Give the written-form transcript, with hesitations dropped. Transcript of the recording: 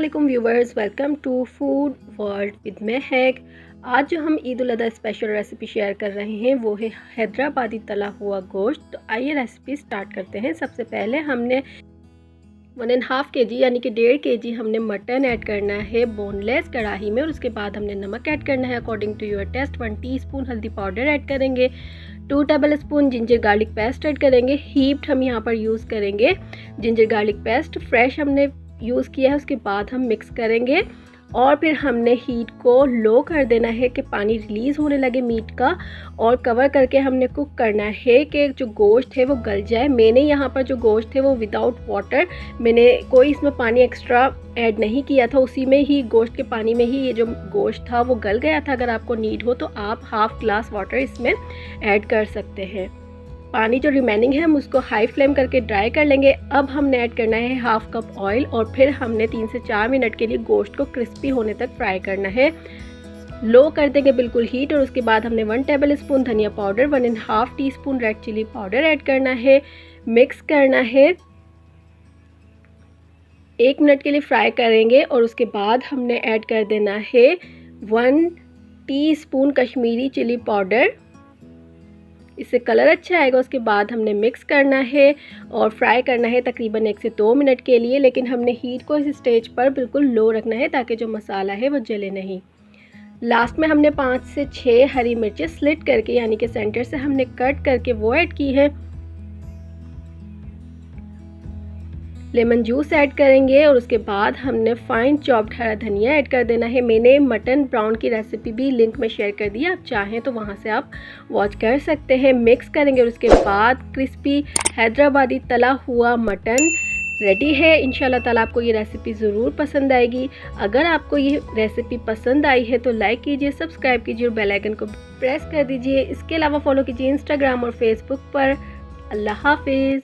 वालेकुम viewers, welcome to food world with Mahak. आज जो हम Eid ul Azha special recipe share कर रहे हैं वो है हैदराबादी तला हुआ गोश्त। तो आइए रेसिपी स्टार्ट करते हैं। सबसे पहले हमने 1.5 kg यानी कि 1.5 kg हमने मटन ऐड करना है बोनलेस कढ़ाई में, और उसके बाद हमने नमक ऐड करना है according to your taste. 1 teaspoon हल्दी पाउडर ऐड करेंगे, 2 table spoon ginger garlic paste add करेंगे। हीप्ड हम यहाँ पर यूज़ करेंगे जिंजर गार्लिक पेस्ट, फ्रेश हमने यूज़ किया है। उसके बाद हम मिक्स करेंगे और फिर हमने हीट को लो कर देना है कि पानी रिलीज़ होने लगे मीट का, और कवर करके हमने कुक करना है कि जो गोश्त है वो गल जाए। मैंने यहाँ पर जो गोश्त है वो विदाउट वाटर, मैंने कोई इसमें पानी एक्स्ट्रा ऐड नहीं किया था, उसी में ही गोश्त के पानी में ही ये जो गोश्त था वो गल गया था। अगर आपको नीड हो तो आप हाफ़ ग्लास वाटर इसमें ऐड कर सकते हैं। पानी जो रिमेनिंग है हम उसको हाई फ्लेम करके ड्राई कर लेंगे। अब हमने ऐड करना है हाफ़ कप ऑयल, और फिर हमने 3 से 4 मिनट के लिए गोश्त को क्रिस्पी होने तक फ्राई करना है। लो कर देंगे बिल्कुल हीट, और उसके बाद हमने 1 टेबल स्पून धनिया powder, 1.5 teaspoon red chili powder add करना है। मिक्स करना है, 1 मिनट के लिए फ्राई करेंगे, और उसके बाद हमने ऐड कर देना है 1 टीस्पून कश्मीरी चिली पाउडर, इससे कलर अच्छा आएगा। उसके बाद हमने मिक्स करना है और फ्राई करना है तकरीबन 1 से 2 मिनट के लिए, लेकिन हमने हीट को इस स्टेज पर बिल्कुल लो रखना है ताकि जो मसाला है वो जले नहीं। लास्ट में हमने 5 से 6 हरी मिर्चें स्लिट करके यानी कि सेंटर से हमने कट करके वो ऐड की है। लेमन जूस ऐड करेंगे, और उसके बाद हमने फाइन चॉप्ड हरा धनिया ऐड कर देना है। मैंने मटन ब्राउन की रेसिपी भी लिंक में शेयर कर दी है, आप चाहें तो वहां से आप वॉच कर सकते हैं। मिक्स करेंगे, और उसके बाद क्रिस्पी हैदराबादी तला हुआ मटन रेडी है। इंशाल्लाह ताला आपको ये रेसिपी ज़रूर पसंद आएगी। अगर आपको ये रेसिपी पसंद आई है तो लाइक कीजिए, सब्सक्राइब कीजिए और बेल आइकन को प्रेस कर दीजिए। इसके अलावा फॉलो कीजिए इंस्टाग्राम और फेसबुक पर। अल्लाह हाफिज़।